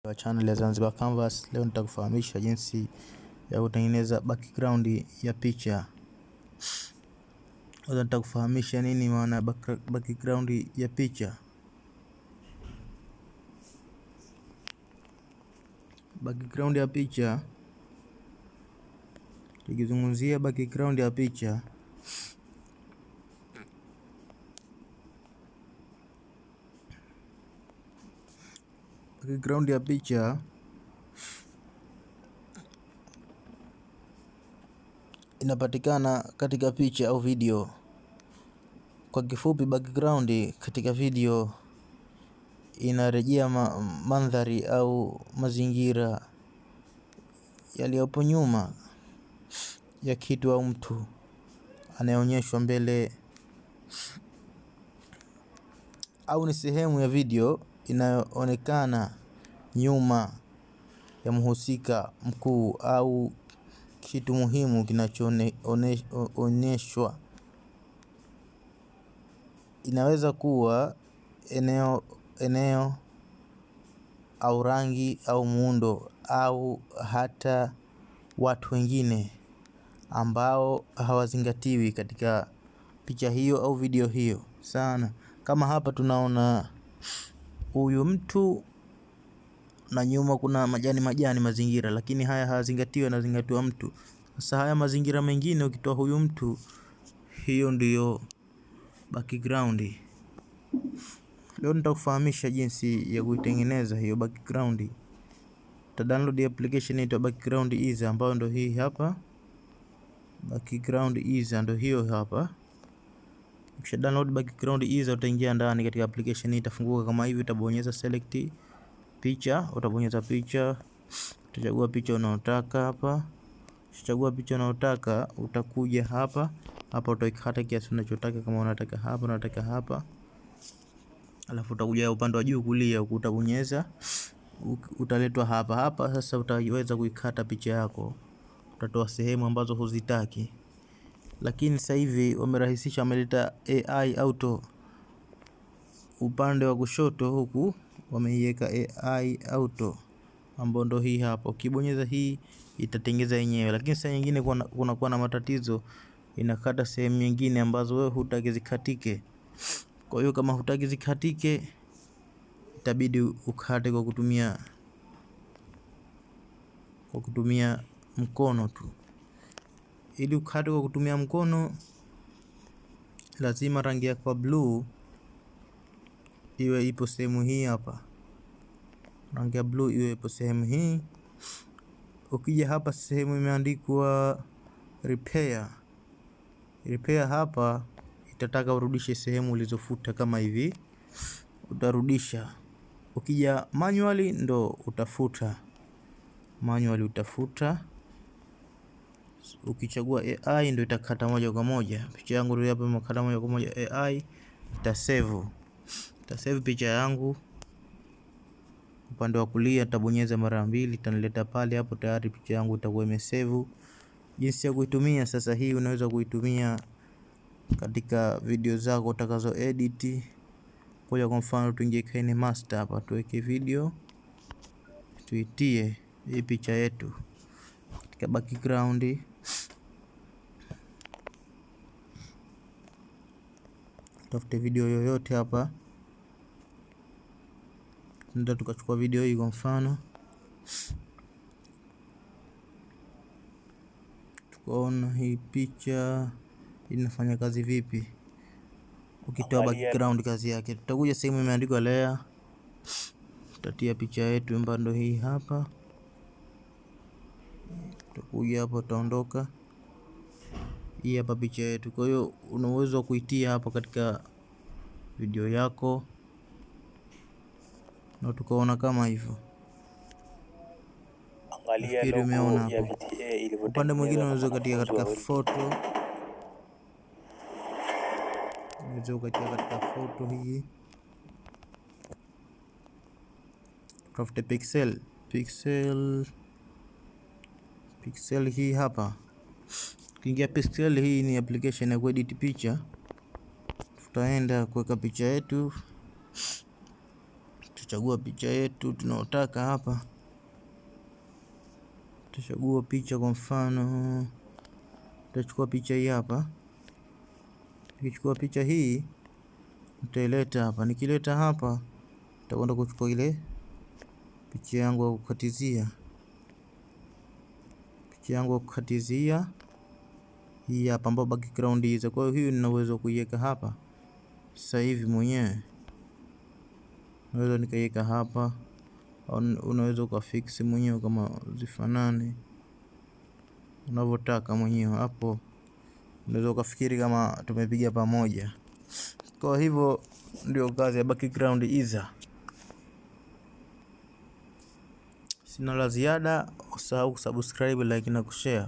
Hapa channel ya Zanzibar Canvas. Leo nitakufahamisha jinsi ya kutengeneza background ya picha. Leo nitakufahamisha nini maana background ya picha. Background ya picha, tukizungumzia background ya picha, background ya picha inapatikana katika picha au video. Kwa kifupi, background katika video inarejea mandhari au mazingira yaliyopo nyuma ya kitu au mtu anayeonyeshwa mbele, au ni sehemu ya video inayoonekana nyuma ya mhusika mkuu au kitu muhimu kinachoonyeshwa. Inaweza kuwa eneo au rangi au muundo au hata watu wengine ambao hawazingatiwi katika picha hiyo au video hiyo sana. Kama hapa tunaona huyu mtu na nyuma kuna majani mazingira, lakini haya hayazingatiwi, yanazingatiwa mtu. Sasa haya mazingira mengine ukitoa huyu mtu, hiyo ndiyo background. Leo nitakufahamisha jinsi ya kuitengeneza hiyo background. Download application inaitwa Background Ease, ambayo ndio hii hapa. Background Ease ndio hiyo hapa. Ukisha download Background Ease, utaingia ndani katika application hii, itafunguka kama hivi. Utabonyeza select picha, utabonyeza picha, utachagua picha unayotaka hapa. Ukichagua picha unayotaka, utakuja hapa utaikata kiasi unachotaka. Kama unataka hapa, alafu utakuja upande wa juu kulia, utabonyeza, utaletwa hapa. Sasa utaweza kuikata picha yako, utatoa sehemu ambazo huzitaki. Lakini sasa hivi wamerahisisha, wameleta AI auto upande wa kushoto huku, wameiweka AI auto ambayo ndio hii hapa. Ukibonyeza hii itatengeza yenyewe, lakini saa nyingine kunakuwa na matatizo, inakata sehemu nyingine ambazo wewe hutaki zikatike. Kwa hiyo kama hutaki zikatike, itabidi ukate kwa kutumia mkono tu. Ili ukate kwa kutumia mkono, lazima rangi yako blue iwe ipo sehemu hii hapa. Rangi ya blue iwe ipo sehemu hii. Ukija hapa sehemu imeandikwa repair hapa, itataka urudishe sehemu ulizofuta kama hivi, utarudisha. Ukija manually ndo utafuta. Ukichagua AI ndo itakata moja kwa moja. Picha yangu ndio hapa imekata moja kwa moja. AI itasave picha yangu. Upande wa kulia tabonyeza mara 2, itanileta pale hapo, tayari picha yangu itakuwa imesave. Jinsi ya kuitumia sasa, hii unaweza kuitumia katika video zako utakazo edit. Kwa mfano tuingie kwenye master hapa, tuweke video, tuitie hii picha yetu katika background. Tafute video yoyote hapa, ndio tukachukua video hii. Kwa mfano tukaona hii picha inafanya kazi vipi. Ukitoa background kazi yake, tutakuja sehemu imeandikwa layer, tutatia picha yetu ambayo ndio hii hapa. Tutakuja hapo, tutaondoka, hii hapa picha yetu. Kwa hiyo una uwezo wa kuitia hapo katika video yako na tukaona kama hivyo. Angalia umeona hapo. Upande mwingine unaweza katika photo, katika photo hii tafute pixel hii hapa. Ukiingia pixel, hii ni application ya kuedit picha. Tutaenda kuweka picha yetu, Tutachagua picha yetu tunayotaka hapa. Tutachagua picha, kwa mfano tutachukua picha hii hapa. Nikichukua picha hii nitaileta hapa. Nikileta hapa nitakwenda kuchukua ile picha yangu ya kukatizia. Picha yangu ya kukatizia hii hapa, ambapo background hizo. Kwa hiyo nina uwezo kuiweka hapa sasa hivi mwenyewe. Naweza nikaiweka hapa, au unaweza ukafix mwenyewe kama zifanane unavyotaka mwenyewe. Hapo unaweza ukafikiri kama tumepiga pamoja. Kwa hivyo ndio kazi ya background either. Sina la ziada. Usahau kusubscribe, like na kushare.